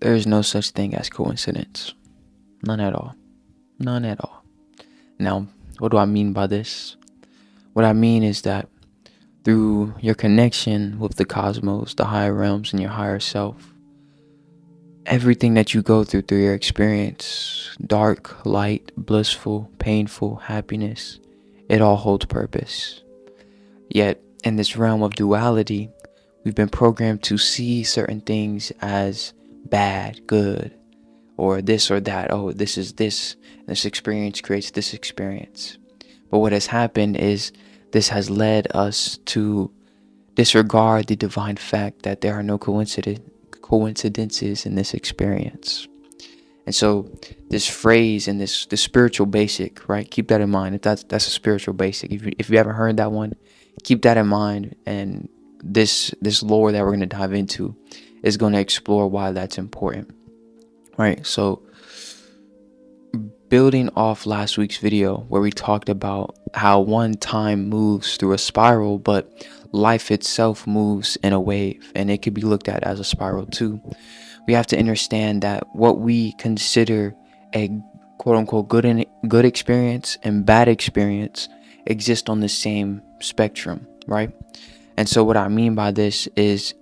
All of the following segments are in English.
There is no such thing as coincidence. None at all. None at all. Now, what do I mean by this? What I mean is that through your connection with the cosmos, the higher realms, and your higher self, everything that you go through your experience, dark, light, blissful, painful, happiness, it all holds purpose. Yet, in this realm of duality, we've been programmed to see certain things as bad, good, or this or that. Oh, this is this. This experience creates this experience. But what has happened is this has led us to disregard the divine fact that there are no coincidences in this experience. And so this phrase and this spiritual basic, right? Keep that in mind. If that's a spiritual basic. If you haven't heard that one, keep that in mind. And this lore that we're going to dive into is going to explore why that's important. Right? So building off last week's video where we talked about how one time moves through a spiral, but life itself moves in a wave, and it could be looked at as a spiral too. We have to understand that what we consider a quote-unquote good experience and bad experience exist on the same spectrum, right? And so what I mean by this is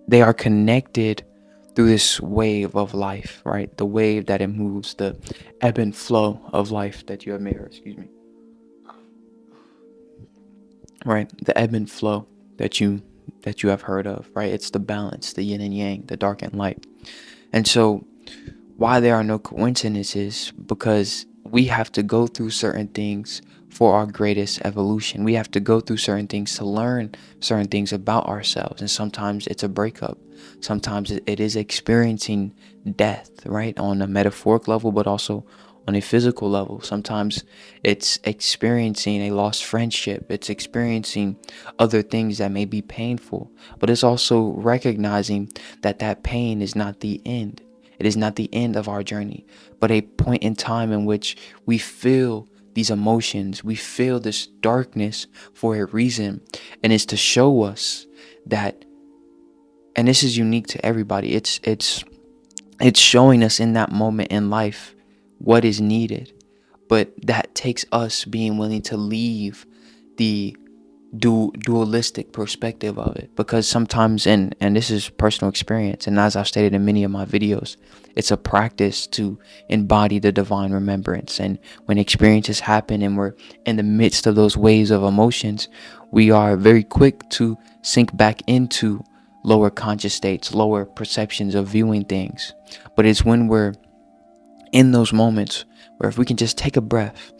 they are connected through this wave of life, right? The wave that it moves, the ebb and flow of life that you have made, right? The ebb and flow that you have heard of, right? It's the balance, the yin and yang, the dark and light. And so why there are no coincidences, because we have to go through certain things for our greatest evolution. We have to go through certain things to learn certain things about ourselves. And sometimes it's a breakup. Sometimes it is experiencing death, right? On a metaphoric level, but also on a physical level. Sometimes it's experiencing a lost friendship. It's experiencing other things that may be painful. But it's also recognizing that pain is not the end. It is not the end of our journey, but a point in time in which we feel these emotions, we feel this darkness for a reason, and it's to show us that, and this is unique to everybody, it's showing us in that moment in life what is needed, but that takes us being willing to leave the dualistic perspective of it, because sometimes, and this is personal experience, and as I've stated in many of my videos, it's a practice to embody the divine remembrance. And when experiences happen and we're in the midst of those waves of emotions, we are very quick to sink back into lower conscious states, lower perceptions of viewing things. But it's when we're in those moments where if we can just take a breath,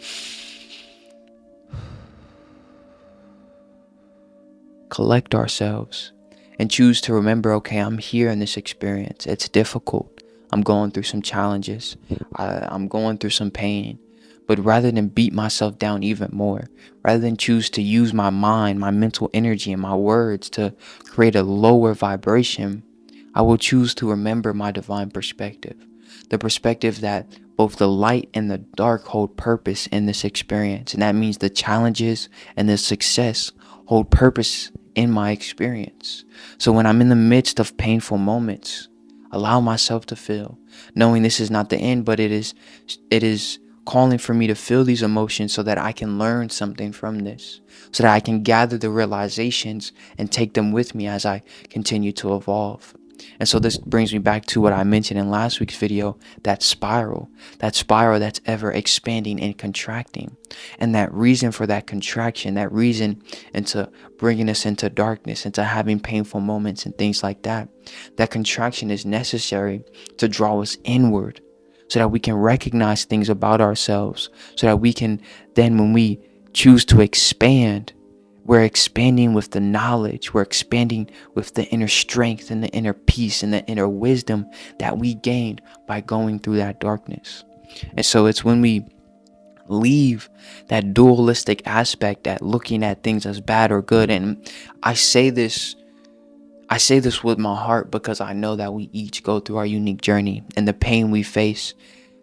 collect ourselves, and choose to remember, okay, I'm here in this experience. It's difficult. I'm going through some challenges. I'm going through some pain. But rather than beat myself down even more, rather than choose to use my mind, my mental energy, and my words to create a lower vibration, I will choose to remember my divine perspective. The perspective that both the light and the dark hold purpose in this experience. And that means the challenges and the success hold purpose in my experience. So when I'm in the midst of painful moments, allow myself to feel, knowing this is not the end, but it is calling for me to feel these emotions so that I can learn something from this, so that I can gather the realizations and take them with me as I continue to evolve. And so this brings me back to what I mentioned in last week's video, that spiral that's ever expanding and contracting. And that reason for that contraction, that reason into bringing us into darkness, into having painful moments and things like that, that contraction is necessary to draw us inward so that we can recognize things about ourselves, so that we can then, when we choose to expand, we're expanding with the knowledge, we're expanding with the inner strength and the inner peace and the inner wisdom that we gained by going through that darkness. And so it's when we leave that dualistic aspect, that looking at things as bad or good. And I say this with my heart, because I know that we each go through our unique journey, and the pain we face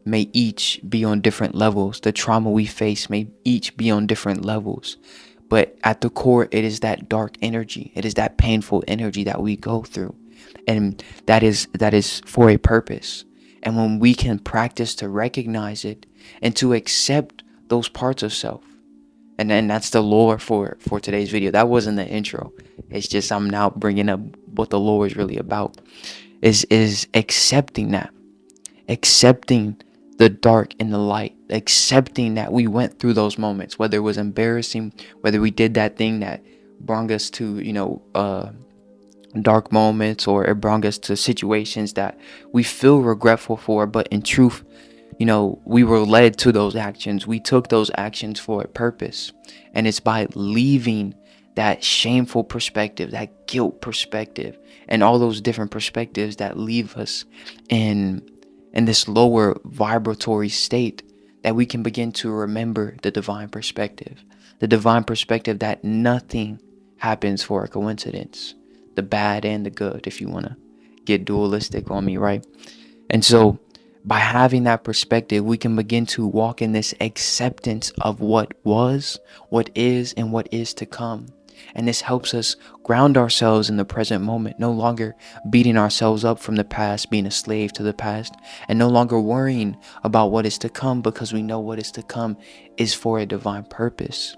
may each be on different levels. The trauma we face may each be on different levels. But at the core, it is that dark energy. It is that painful energy that we go through And that is for a purpose. And when we can practice to recognize it and to accept those parts of self, and then that's the lore for today's video. That wasn't the intro. It's just I'm now bringing up what the lore is really about. Is accepting that, accepting the dark and the light, accepting that we went through those moments, whether it was embarrassing, whether we did that thing that brought us to, dark moments, or it brought us to situations that we feel regretful for, but in truth, we were led to those actions. We took those actions for a purpose. And it's by leaving that shameful perspective, that guilt perspective, and all those different perspectives that leave us in this lower vibratory state, that we can begin to remember the divine perspective. The divine perspective that nothing happens for a coincidence. The bad and the good, if you want to get dualistic on me, right? And so by having that perspective, we can begin to walk in this acceptance of what was, what is, and what is to come. And this helps us ground ourselves in the present moment, no longer beating ourselves up from the past, being a slave to the past, and no longer worrying about what is to come, because we know what is to come is for a divine purpose.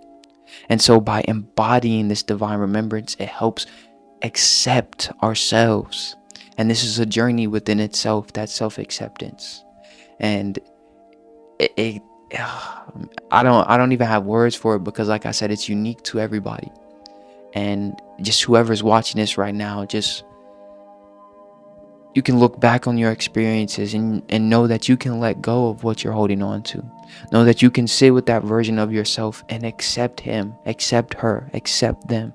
And so by embodying this divine remembrance, it helps accept ourselves. And this is a journey within itself, that self-acceptance. And I don't even have words for it, because like I said, it's unique to everybody. And just whoever's watching this right now, just you can look back on your experiences and know that you can let go of what you're holding on to. Know that you can sit with that version of yourself and accept him, accept her, accept them,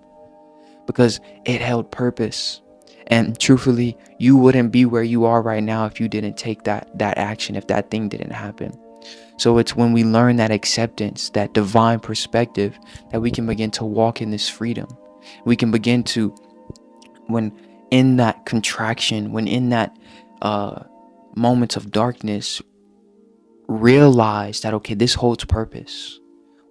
because it held purpose. And truthfully, you wouldn't be where you are right now if you didn't take that action, if that thing didn't happen. So it's when we learn that acceptance, that divine perspective, that we can begin to walk in this freedom. We can begin to, when in that contraction, when in that moments of darkness, realize that, okay, this holds purpose.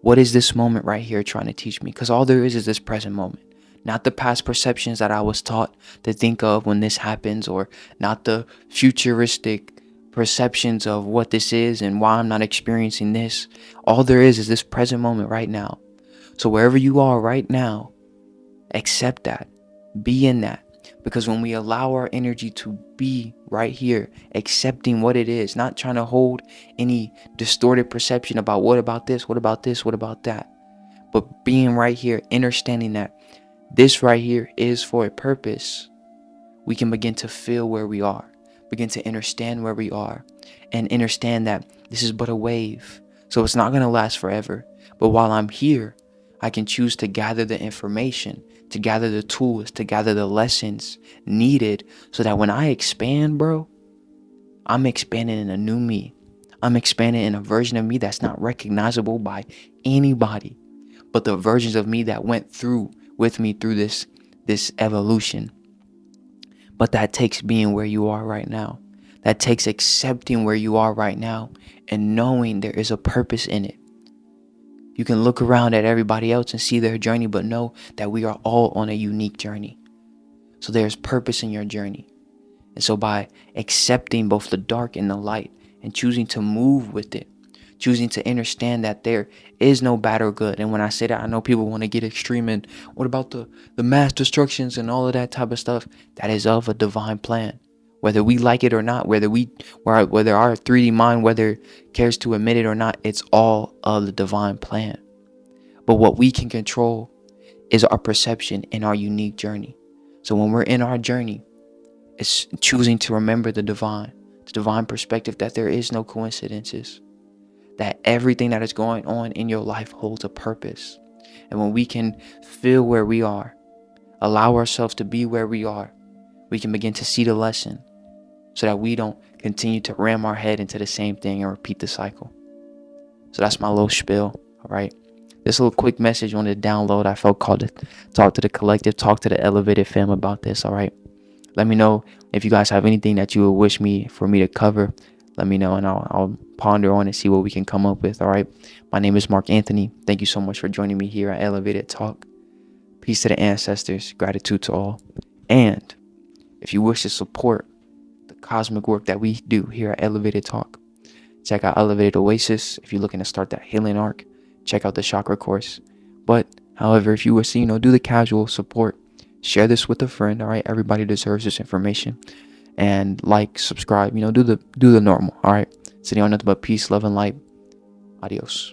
What is this moment right here trying to teach me? Because all there is this present moment. Not the past perceptions that I was taught to think of when this happens, or not the futuristic perceptions of what this is and why I'm not experiencing this. All there is this present moment right now. So wherever you are right now, accept that. Be in that. Because when we allow our energy to be right here, accepting what it is, not trying to hold any distorted perception about what about this, what about this, what about that, but being right here, understanding that this right here is for a purpose, we can begin to feel where we are, begin to understand where we are, and understand that this is but a wave. So it's not going to last forever. But while I'm here, I can choose to gather the information, to gather the tools, to gather the lessons needed, so that when I expand, bro, I'm expanding in a new me. I'm expanding in a version of me that's not recognizable by anybody, but the versions of me that went through with me through this evolution. But that takes being where you are right now. That takes accepting where you are right now and knowing there is a purpose in it. You can look around at everybody else and see their journey, but know that we are all on a unique journey. So there's purpose in your journey. And so by accepting both the dark and the light and choosing to move with it, choosing to understand that there is no bad or good. And when I say that, I know people want to get extreme and what about the mass destructions and all of that type of stuff? That is of a divine plan. Whether we like it or not, whether our 3D mind, whether cares to admit it or not, it's all of the divine plan. But what we can control is our perception and our unique journey. So when we're in our journey, it's choosing to remember the divine perspective, that there is no coincidences, that everything that is going on in your life holds a purpose. And when we can feel where we are, allow ourselves to be where we are, we can begin to see the lesson, so that we don't continue to ram our head into the same thing and repeat the cycle. So that's my little spiel, all right? This little quick message I wanted to download. I felt called to talk to the collective, talk to the elevated fam about this, all right? Let me know if you guys have anything that you would wish for me to cover. Let me know, and I'll ponder on and see what we can come up with, all right? My name is Mark Anthony. Thank you so much for joining me here at Elevated Talk. Peace to the ancestors. Gratitude to all. And If you wish to support the cosmic work that we do here at Elevated Talk, check out Elevated Oasis. If you're looking to start that healing arc, check out the chakra course. But however, if you wish to, do the casual support, share this with a friend. All right, everybody deserves this information. And like, subscribe, do the normal. All right, sitting on nothing but peace, love, and light. Adios.